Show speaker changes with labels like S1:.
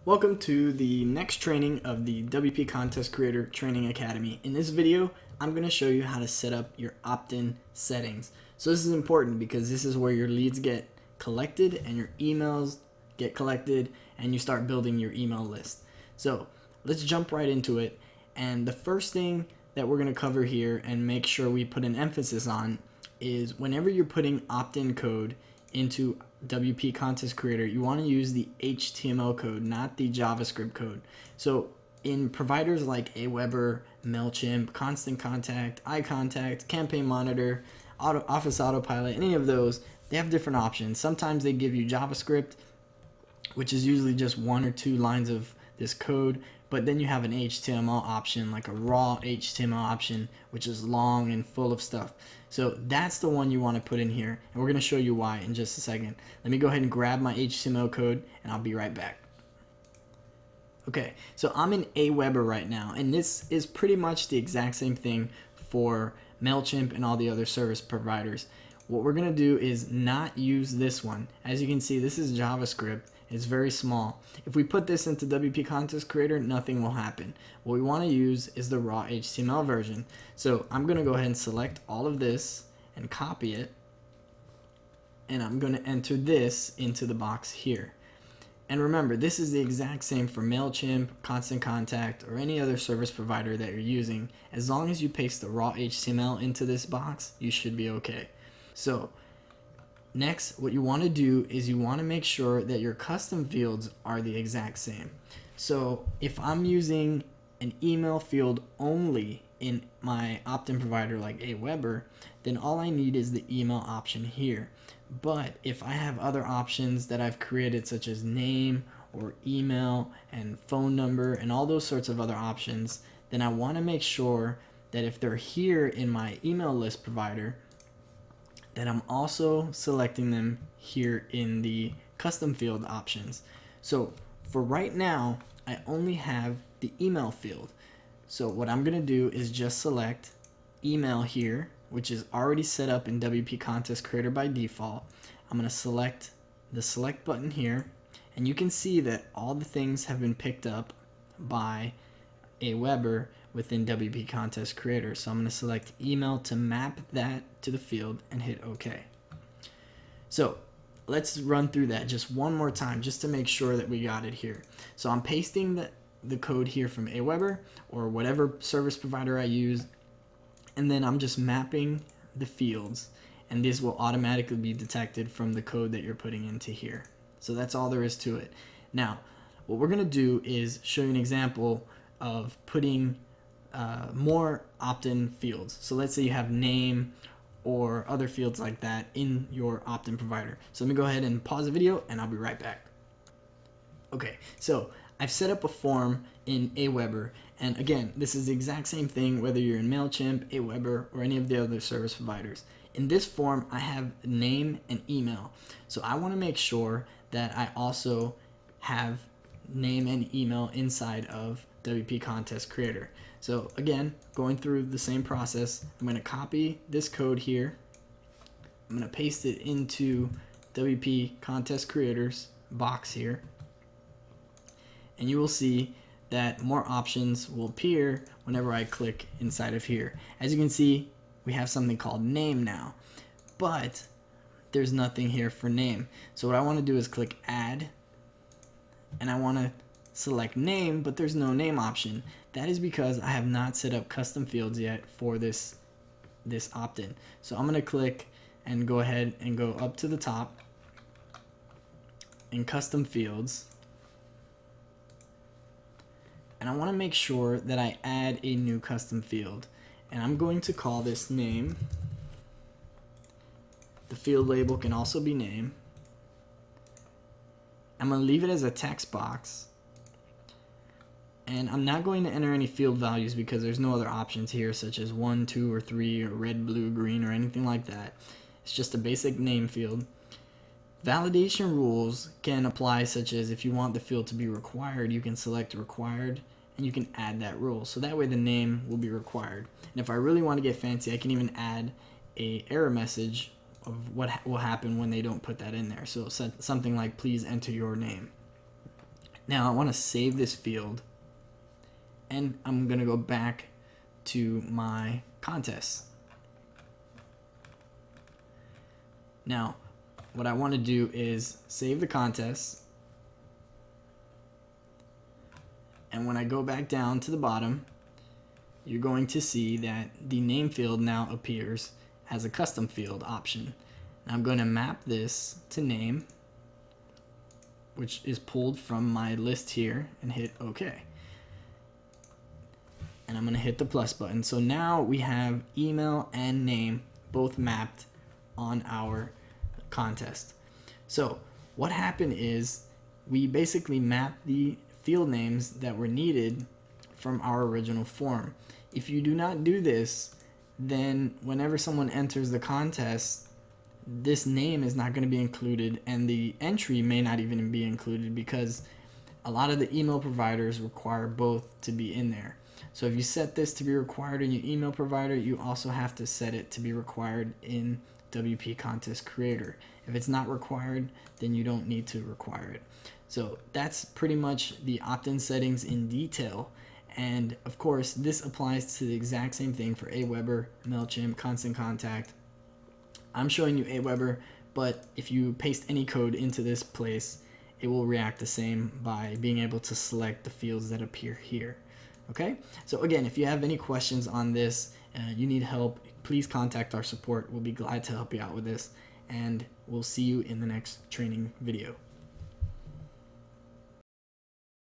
S1: Welcome to the next training of the WP Contest Creator Training Academy. In this video, I'm going to show you how to set up your opt-in settings. So this is important because this is where your leads get collected and your emails get collected and you start building your email list. So let's jump right into it. And the first thing that we're going to cover here and make sure we put an emphasis on is whenever you're putting opt-in code into WP Contest Creator, you want to use the HTML code, not the JavaScript code. So in providers like Aweber, MailChimp, Constant Contact, iContact, Campaign Monitor, Office Autopilot, any of those, they have different options. Sometimes they give you JavaScript, which is usually just 1 or 2 lines of this code, but then you have an HTML option, like a raw HTML option, which is long and full of stuff. So that's the one you want to put in here, and we're going to show you why in just a second. Let me go ahead and grab my HTML code, and I'll be right back. Okay, so I'm in Aweber right now, and this is pretty much the exact same thing for MailChimp and all the other service providers. What we're going to do is not use this one. As you can see, this is JavaScript. It's very small. If we put this into WP Contest Creator, nothing will happen. What we want to use is the raw HTML version. So I'm going to go ahead and select all of this and copy it. And I'm going to enter this into the box here. And remember, this is the exact same for MailChimp, Constant Contact, or any other service provider that you're using. As long as you paste the raw HTML into this box, you should be okay. So next, what you want to do is you want to make sure that your custom fields are the exact same. So if I'm using an email field only in my opt-in provider like Aweber, then all I need is the email option here. But if I have other options that I've created, such as name or email and phone number and all those sorts of other options, then I want to make sure that if they're here in my email list provider, that I'm also selecting them here in the custom field options. So for right now, I only have the email field. So what I'm going to do is just select email here, which is already set up in WP Contest Creator by default. I'm going to select the select button here, and you can see that all the things have been picked up by Aweber within WP Contest Creator. So I'm going to select email to map that to the field and hit OK. So let's run through that just one more time just to make sure that we got it here. So I'm pasting the code here from Aweber or whatever service provider I use, and then I'm just mapping the fields, and this will automatically be detected from the code that you're putting into here. So that's all there is to it. Now what we're going to do is show you an example of putting more opt-in fields. So let's say you have name or other fields like that in your opt-in provider. So let me go ahead and pause the video and I'll be right back. Okay, so I've set up a form in Aweber, and again, this is the exact same thing whether you're in MailChimp, Aweber, or any of the other service providers. In this form, I have name and email. So I want to make sure that I also have name and email inside of WP Contest Creator. So again, going through the same process, I'm going to copy this code here. I'm going to paste it into WP Contest Creator's box here. And you will see that more options will appear whenever I click inside of here. As you can see, we have something called name now, but there's nothing here for name. So what I want to do is click add, and I want to select name, but there's no name option. That is because I have not set up custom fields yet for this opt-in. So I'm going to click and go ahead and go up to the top in custom fields, and I want to make sure that I add a new custom field, and I'm going to call this name. The field label can also be name. I'm going to leave it as a text box, and I'm not going to enter any field values because there's no other options here such as 1, 2, or 3, or red, blue, green, or anything like that. It's just a basic name field. Validation rules can apply, such as if you want the field to be required, you can select required and you can add that rule. So that way the name will be required. And if I really want to get fancy, I can even add a error message of what will happen when they don't put that in there. So something like please enter your name. Now I want to save this field, and I'm going to go back to my contest. Now, what I want to do is save the contest, and when I go back down to the bottom, you're going to see that the name field now appears as a custom field option. Now I'm going to map this to name, which is pulled from my list here, and hit OK. And I'm going to hit the plus button. So now we have email and name both mapped on our contest. So what happened is we basically mapped the field names that were needed from our original form. If you do not do this, then whenever someone enters the contest, this name is not going to be included, and the entry may not even be included because a lot of the email providers require both to be in there. So if you set this to be required in your email provider, you also have to set it to be required in WP Contest Creator. If it's not required, then you don't need to require it. So that's pretty much the opt-in settings in detail. And of course, this applies to the exact same thing for Aweber, MailChimp, Constant Contact. I'm showing you Aweber, but if you paste any code into this place, it will react the same by being able to select the fields that appear here. Okay, so again, if you have any questions on this, you need help, please contact our support. We'll be glad to help you out with this, and we'll see you in the next training video.